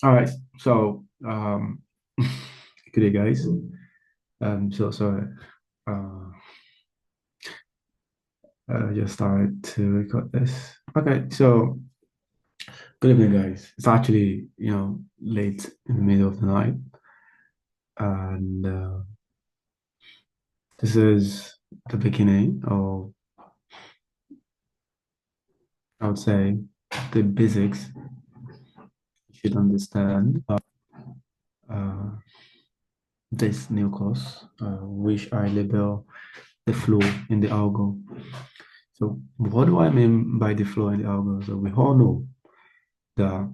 All right. So, good day, guys. So sorry. Uh, just started to record this. Okay. So, good evening, guys. It's actually, late in the middle of the night, and this is the beginning of, I would say, the basics you should understand uh, this new course, which I label the flow in the algo. So, what do I mean by the flow in the algo? So, we all know that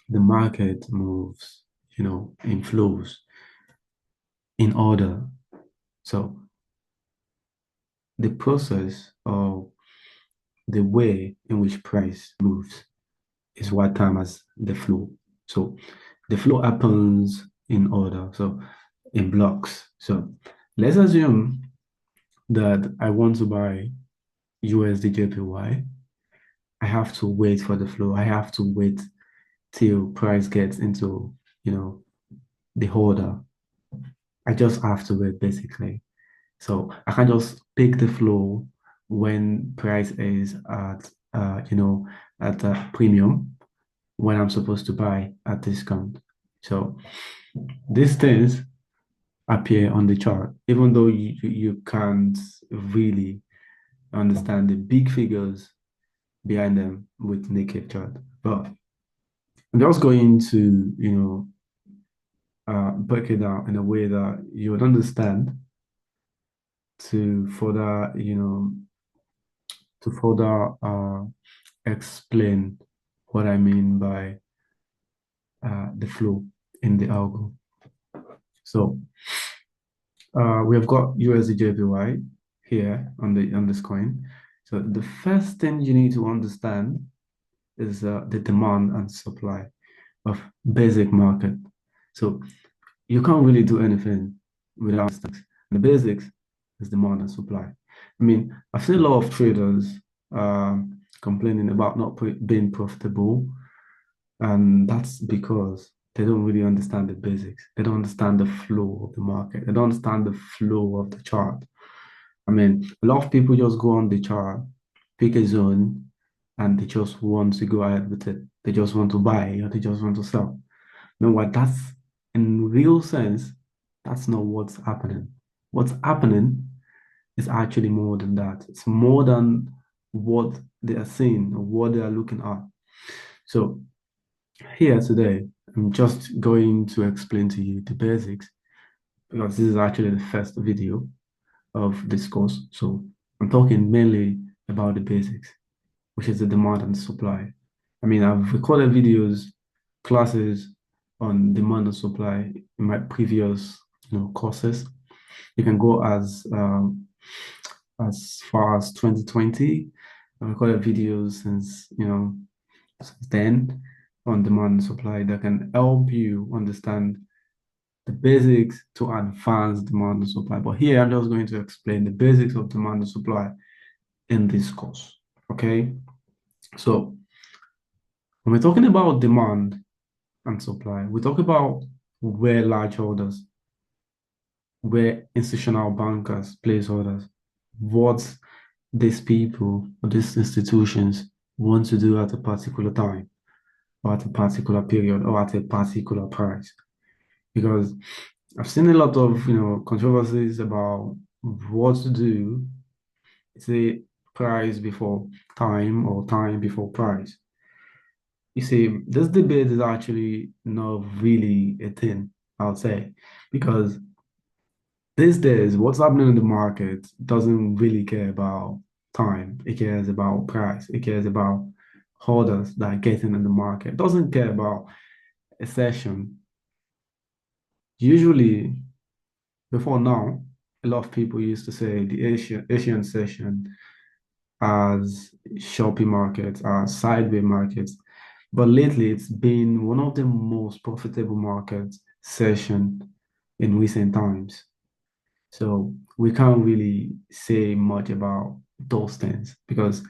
the market moves, in flows, in order. So, the process or the way in which price moves is what term as the flow. So, the flow happens in order, so in blocks. So, let's assume that I want to buy USD JPY. I have to wait for the flow. I have to wait till price gets into, the order. I just have to wait basically. So I can just pick the flow when price is at a premium when I'm supposed to buy at discount. So these things appear on the chart, even though you can't really understand the big figures behind them with naked chart. But I'm just going to, break it down in a way that you would understand to further, explain what I mean by the flow in the algo. So we have got USD here on this coin. So the first thing you need to understand is the demand and supply of basic market. So you can't really do anything without stocks. The basics is demand and supply. I mean, I've seen a lot of traders complaining about not being profitable, and that's because they don't really understand the basics. They don't understand the flow of the market. They don't understand the flow of the chart. I mean, a lot of people just go on the chart, pick a zone, and they just want to go ahead with it. They just want to buy or they just want to sell. You know what? That's in real sense, that's not what's happening. What's happening is actually more than that. It's more than what they are seeing or what they are looking at. So here today, I'm just going to explain to you the basics because this is actually the first video of this course. So I'm talking mainly about the basics, which is the demand and supply. I mean, I've recorded videos, classes on demand and supply in my previous, courses. You can go as far as 2020. I've recorded videos since, since then on demand and supply that can help you understand the basics to advance demand and supply. But here I'm just going to explain the basics of demand and supply in this course. Okay. So when we're talking about demand and supply, we talk about where large orders, where institutional bankers place orders, what these people or these institutions want to do at a particular time or at a particular period or at a particular price. Because I've seen a lot of controversies about what to do, say price before time or time before price. You see, this debate is actually not really a thing, I would say, because these days, what's happening in the market doesn't really care about time. It cares about price. It cares about orders that are getting in the market. It doesn't care about a session. Usually, before now, a lot of people used to say the Asian session as shopping markets, as sideway markets. But lately, it's been one of the most profitable markets session in recent times. So we can't really say much about those things because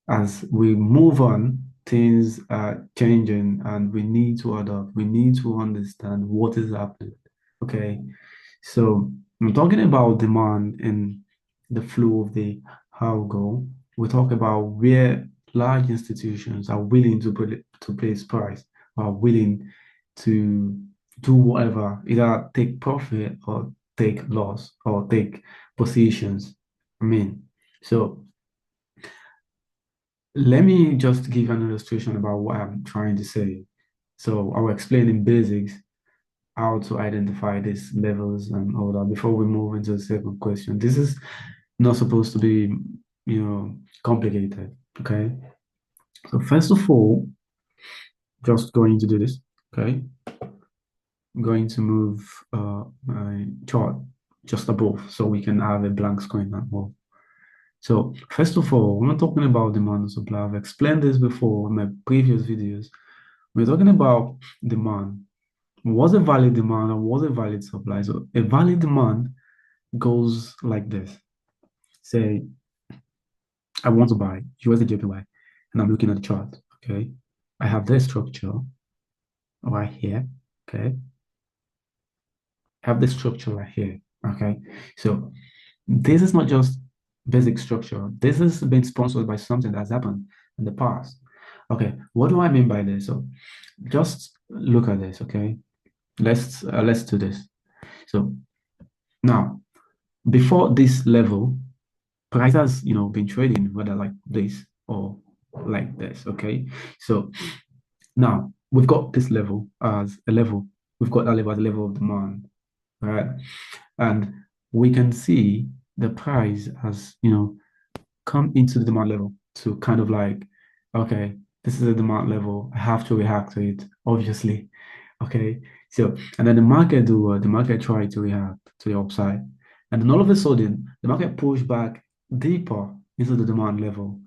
as we move on, things are changing and we need to adapt. We need to understand what is happening. Okay. So I'm talking about demand and the flow of the algo. We talk about where large institutions are willing to place price, are willing to do whatever, either take profit or take loss or take positions. I mean, so let me just give an illustration about what I'm trying to say. So I'll explain in basics how to identify these levels and all that before we move into the second question. This is not supposed to be, complicated. Okay. So first of all, just going to do this. Okay. I'm going to move my chart just above so we can have a blank screen at all. So first of all, when we're talking about demand and supply, I've explained this before in my previous videos. We're talking about demand. What's a valid demand and what's a valid supply? So a valid demand goes like this. Say, I want to buy USD and I'm looking at the chart. Okay. I have this structure right here. Okay. I have this structure right here. Okay. So this is not just basic structure. This has been sponsored by something that's happened in the past. Okay. What do I mean by this? So just look at this. Okay. Let's do this. So now, before this level, prices, been trading whether like this or like this. Okay. So now we've got this level as a level. We've got that level as a level of demand, right? And we can see the price has, come into the demand level to kind of like, okay, this is a demand level. I have to react to it, obviously. Okay. So, and then the market the market try to react to the upside. And then all of a sudden, the market push back deeper into the demand level,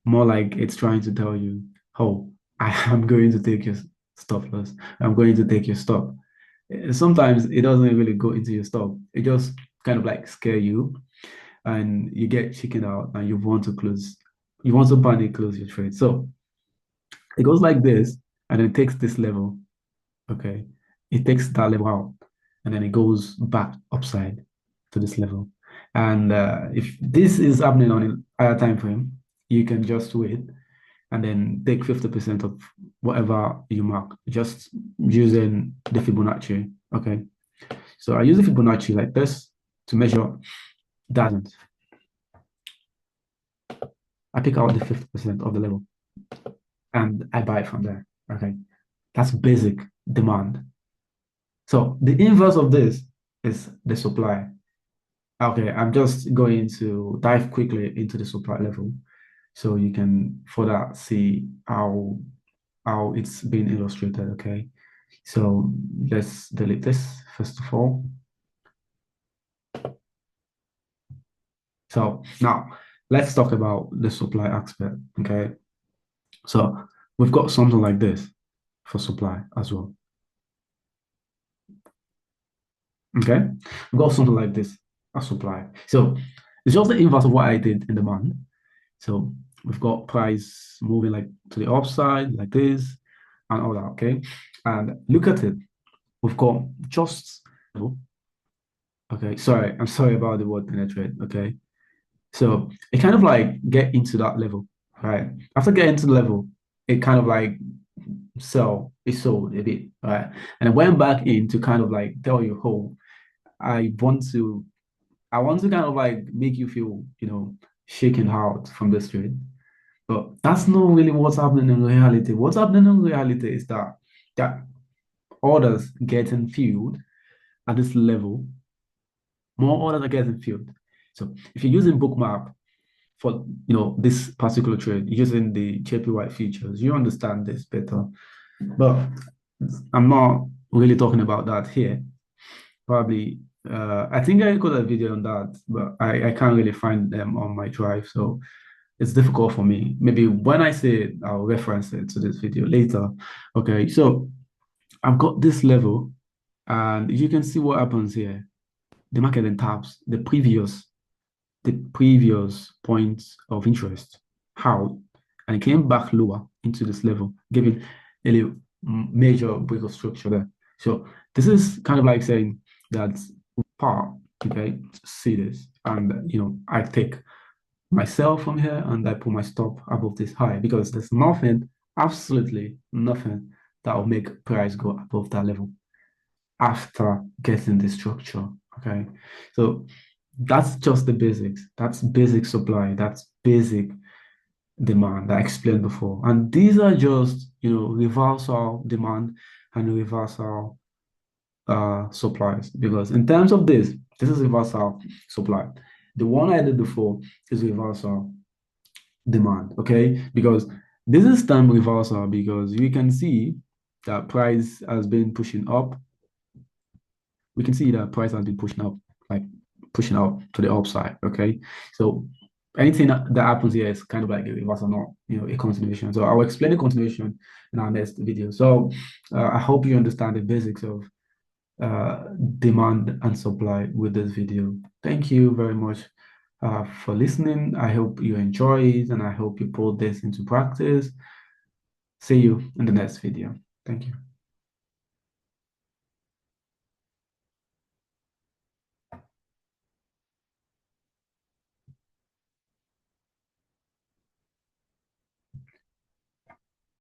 more like it's trying to tell you, oh, I am going to take your stop loss. I'm going to take your stop. Sometimes it doesn't really go into your stop. It just kind of like scare you and you get chicken out and you want to close. You want to panic close your trade. So it goes like this and then it takes this level. Okay. It takes that level out and then it goes back upside to this level. And if this is happening on a higher time frame, you can just wait and then take 50% of whatever you mark, just using the Fibonacci. Okay. So I use the Fibonacci like this to measure that. I pick out the 50% of the level and I buy from there. Okay. That's basic demand. So the inverse of this is the supply. Okay, I'm just going to dive quickly into the supply level so you can further see how it's been illustrated. Okay, so let's delete this first of all. So now let's talk about the supply aspect. Okay, so we've got something like this for supply as well. Okay, we've got something like this as supply. So it's just the inverse of what I did in demand. So we've got price moving like to the upside like this and all that. Okay, and look at it. We've got just okay. Sorry, I'm sorry about the word penetrate. Okay, so it kind of like get into that level, right? After getting to the level, it kind of like it sold a bit, right? And I went back in to kind of like tell you, oh, I want to I want to kind of like make you feel, shaken out from the street. But that's not really what's happening in reality. What's happening in reality is that orders getting filled at this level, more orders are getting filled. So if you're using bookmap for this particular trade, using the JPY features, you understand this better. But I'm not really talking about that here. Probably I think I got a video on that, but I can't really find them on my drive. So it's difficult for me. Maybe when I say it, I'll reference it to this video later. Okay, so I've got this level, and you can see what happens here. The market then taps the previous points of interest. How? and it came back lower into this level, giving a major break of structure there. So this is kind of like saying that part, okay, see this, and I take myself from here and I put my stop above this high because there's nothing, absolutely nothing that will make price go above that level after getting the structure. Okay. So that's just the basics. That's basic supply. That's basic demand that I explained before. And these are just, reversal demand and reversal supplies. Because in terms of this is reversal supply. The one I did before is reversal demand. Okay. Because this is time reversal because you can see that price has been pushing up. We can see that price has been pushing up, like pushing up to the upside. Okay. So anything that happens here is kind of like a reversal, not a continuation. So I'll explain the continuation in our next video. So I hope you understand the basics of demand and supply with this video. Thank you very much for listening. I hope you enjoy it and I hope you put this into practice. See you in the next video. Thank you.